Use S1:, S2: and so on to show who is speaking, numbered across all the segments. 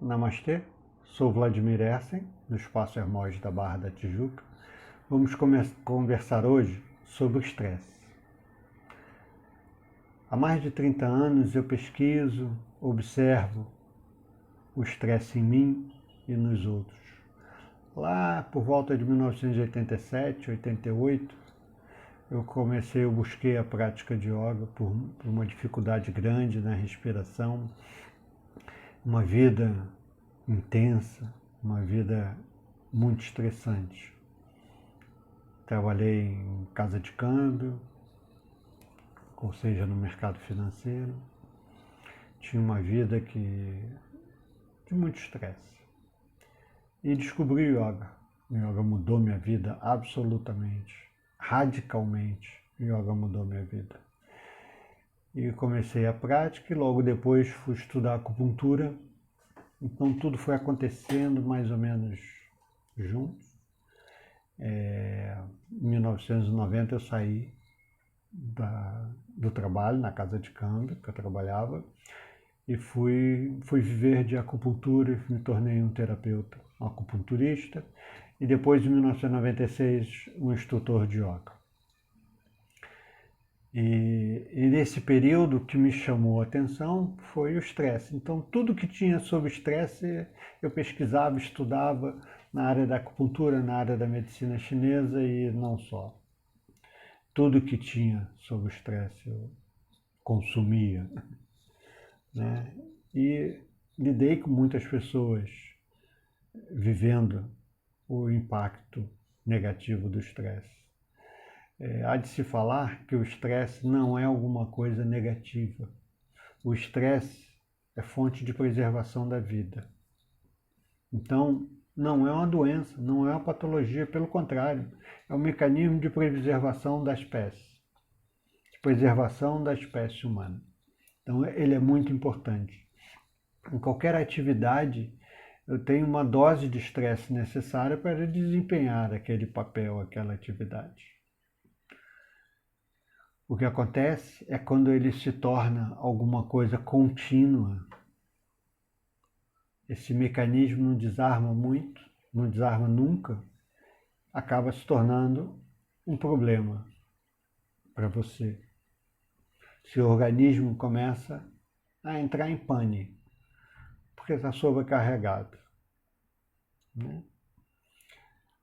S1: Namastê, sou Vladimir Essen, do Espaço Hermógenes da Barra da Tijuca. Vamos conversar hoje sobre o estresse. Há mais de 30 anos eu pesquiso, observo o estresse em mim e nos outros. Lá por volta de 1987, 88, eu busquei a prática de yoga por uma dificuldade grande na respiração, uma vida intensa, uma vida muito estressante. Trabalhei em casa de câmbio, ou seja, no mercado financeiro. Tinha uma vida de muito estresse. E descobri o yoga. O yoga mudou minha vida absolutamente, radicalmente. O yoga mudou minha vida. E comecei a prática e logo depois fui estudar acupuntura. Então tudo foi acontecendo mais ou menos juntos. Em 1990 eu saí do trabalho na casa de câmbio que eu trabalhava e fui viver de acupuntura e me tornei um terapeuta, um acupunturista e depois em 1996 um instrutor de yoga. E nesse período o que me chamou a atenção foi o estresse. Então tudo que tinha sobre estresse eu pesquisava, estudava na área da acupuntura, na área da medicina chinesa e não só. Tudo que tinha sobre o estresse eu consumia, né? E lidei com muitas pessoas vivendo o impacto negativo do estresse. Há de se falar que o estresse não é alguma coisa negativa. O estresse é fonte de preservação da vida. Então, não é uma doença, não é uma patologia, pelo contrário, é um mecanismo de preservação da espécie, de preservação da espécie humana. Então, ele é muito importante. Em qualquer atividade, eu tenho uma dose de estresse necessária para desempenhar aquele papel, aquela atividade. O que acontece é quando ele se torna alguma coisa contínua. Esse mecanismo não desarma muito, não desarma nunca, acaba se tornando um problema para você. Seu organismo começa a entrar em pane, porque está sobrecarregado, né?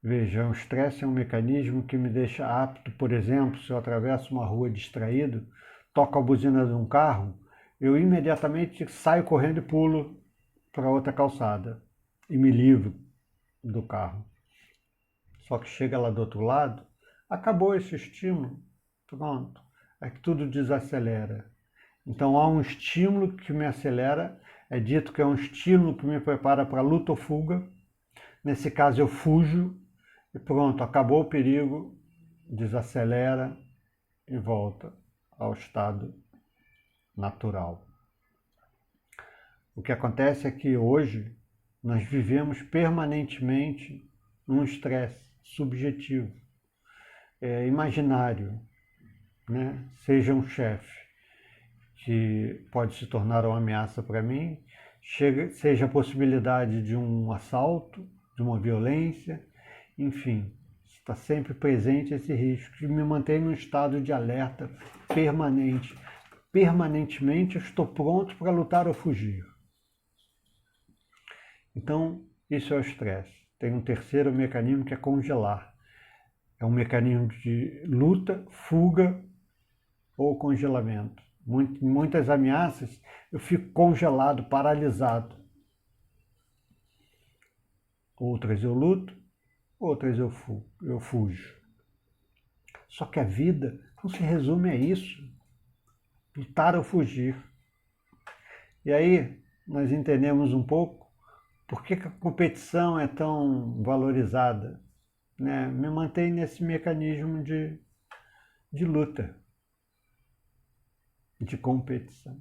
S1: Veja, o estresse é um mecanismo que me deixa apto, por exemplo, se eu atravesso uma rua distraído, toco a buzina de um carro, eu imediatamente saio correndo e pulo para outra calçada e me livro do carro. Só que chega lá do outro lado, acabou esse estímulo, pronto, é que tudo desacelera. Então há um estímulo que me acelera, é dito que é um estímulo que me prepara para luta ou fuga. Nesse caso eu fujo e pronto, acabou o perigo, desacelera e volta ao estado natural. O que acontece é que hoje nós vivemos permanentemente num estresse subjetivo, imaginário, né? Seja um chefe que pode se tornar uma ameaça para mim, seja a possibilidade de um assalto, de uma violência, enfim, está sempre presente esse risco que me mantém num estado de alerta permanente. Permanentemente eu estou pronto para lutar ou fugir. Então, isso é o estresse. Tem um terceiro mecanismo que é congelar. É um mecanismo de luta, fuga ou congelamento. Muitas ameaças eu fico congelado, paralisado. Outras eu luto, outras eu fujo. Só que a vida não se resume a isso. Lutar ou fugir. E aí nós entendemos um pouco por que a competição é tão valorizada, né? Me mantém nesse mecanismo de luta, de competição.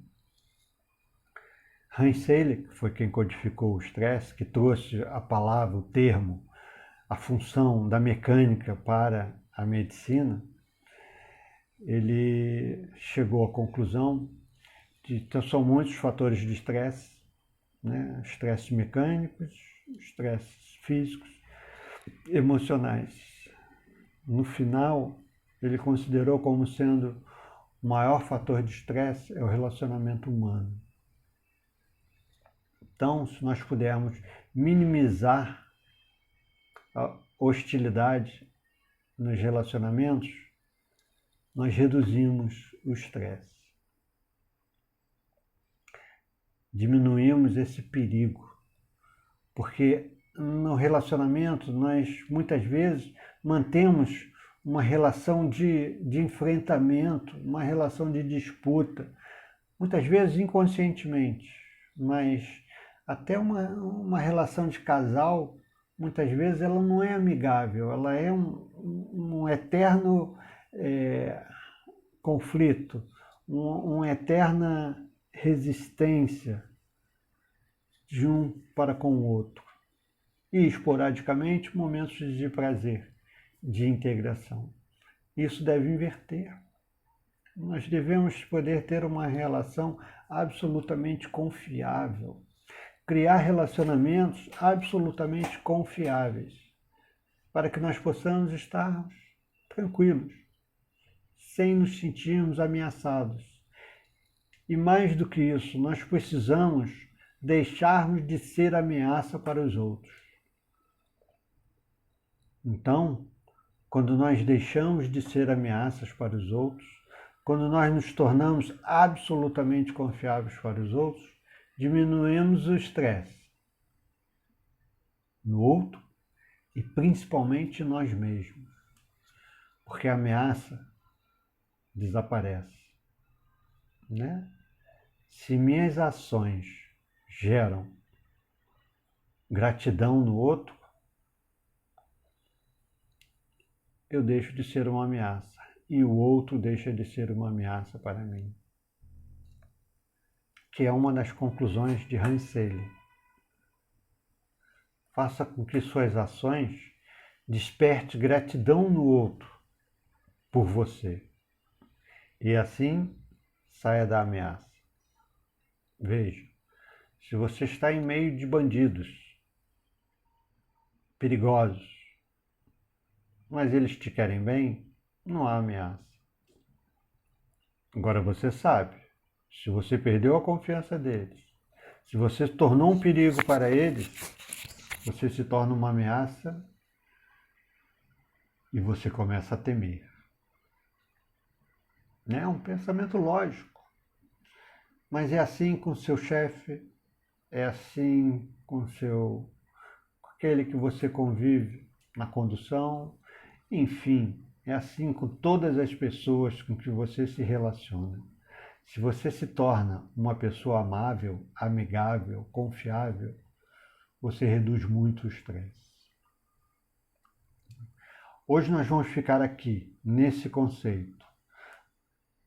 S1: Hans Selye, que foi quem codificou o estresse, que trouxe a palavra, o termo, a função da mecânica para a medicina, ele chegou à conclusão de que são muitos fatores de estresse, né? Estresses mecânicos, estresses físicos, emocionais. No final, ele considerou como sendo o maior fator de estresse é o relacionamento humano. Então, se nós pudermos minimizar a hostilidade nos relacionamentos, nós reduzimos o estresse. Diminuímos esse perigo, porque no relacionamento nós muitas vezes mantemos uma relação de enfrentamento, uma relação de disputa, muitas vezes inconscientemente, mas até uma relação de casal, muitas vezes ela não é amigável, ela é um eterno conflito, uma eterna resistência de um para com o outro. E, esporadicamente, momentos de prazer, de integração. Isso deve inverter. Nós devemos poder ter uma relação absolutamente confiável, criar relacionamentos absolutamente confiáveis, para que nós possamos estar tranquilos, sem nos sentirmos ameaçados. E mais do que isso, nós precisamos deixarmos de ser ameaça para os outros. Então, quando nós deixamos de ser ameaças para os outros, quando nós nos tornamos absolutamente confiáveis para os outros, diminuímos o estresse no outro e principalmente nós mesmos, porque a ameaça desaparece, né? Se minhas ações geram gratidão no outro, eu deixo de ser uma ameaça e o outro deixa de ser uma ameaça para mim. Que é uma das conclusões de Hans Selye. Faça com que suas ações desperte gratidão no outro por você. E assim saia da ameaça. Veja, se você está em meio de bandidos perigosos, mas eles te querem bem, não há ameaça. Agora você sabe, se você perdeu a confiança deles, se você se tornou um perigo para eles, você se torna uma ameaça e você começa a temer. É um pensamento lógico. Mas é assim com seu chefe, é assim com aquele que você convive na condução, enfim, é assim com todas as pessoas com que você se relaciona. Se você se torna uma pessoa amável, amigável, confiável, você reduz muito o estresse. Hoje nós vamos ficar aqui, nesse conceito.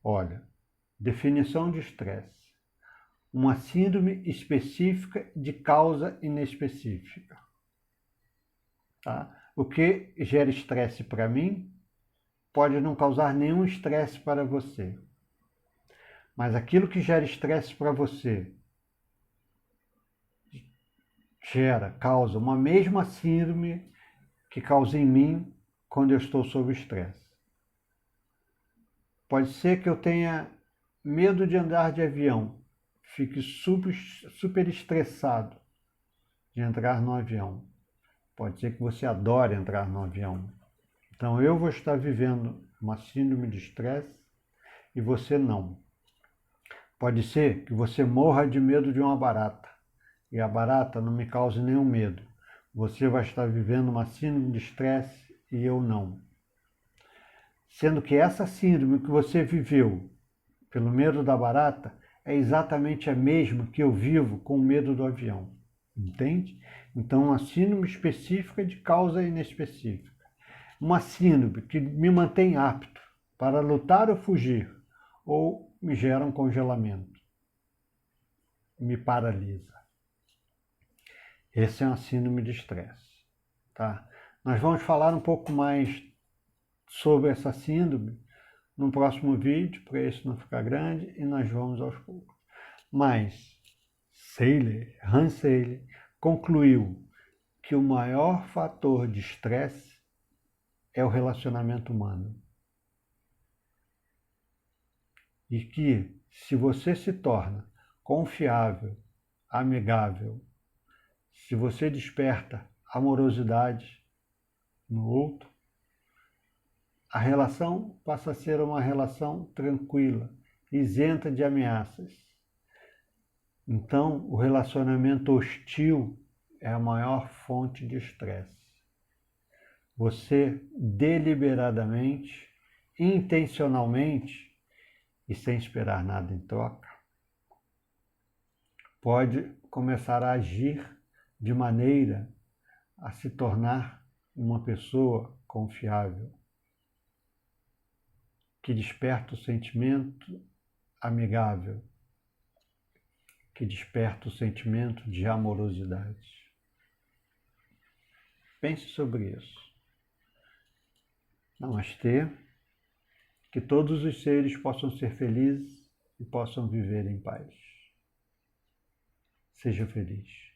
S1: Olha, definição de estresse. Uma síndrome específica de causa inespecífica. Tá? O que gera estresse para mim pode não causar nenhum estresse para você. Mas aquilo que gera estresse para você causa uma mesma síndrome que causa em mim quando eu estou sob estresse. Pode ser que eu tenha medo de andar de avião, fique super estressado de entrar no avião. Pode ser que você adore entrar no avião. Então eu vou estar vivendo uma síndrome de estresse e você não. Pode ser que você morra de medo de uma barata e a barata não me cause nenhum medo. Você vai estar vivendo uma síndrome de estresse e eu não. Sendo que essa síndrome que você viveu pelo medo da barata é exatamente a mesma que eu vivo com o medo do avião. Entende? Então, uma síndrome específica de causa inespecífica. Uma síndrome que me mantém apto para lutar ou fugir, ou me gera um congelamento, me paralisa. Essa é uma síndrome de estresse. Tá? Nós vamos falar um pouco mais sobre essa síndrome no próximo vídeo, para isso não ficar grande, e nós vamos aos poucos. Mas, Hans Selye, concluiu que o maior fator de estresse é o relacionamento humano. E que, se você se torna confiável, amigável, se você desperta amorosidade no outro, a relação passa a ser uma relação tranquila, isenta de ameaças. Então, o relacionamento hostil é a maior fonte de estresse. Você deliberadamente, intencionalmente e sem esperar nada em troca, pode começar a agir de maneira a se tornar uma pessoa confiável, que desperta o sentimento amigável, que desperta o sentimento de amorosidade. Pense sobre isso. Namastê. Que todos os seres possam ser felizes e possam viver em paz. Seja feliz.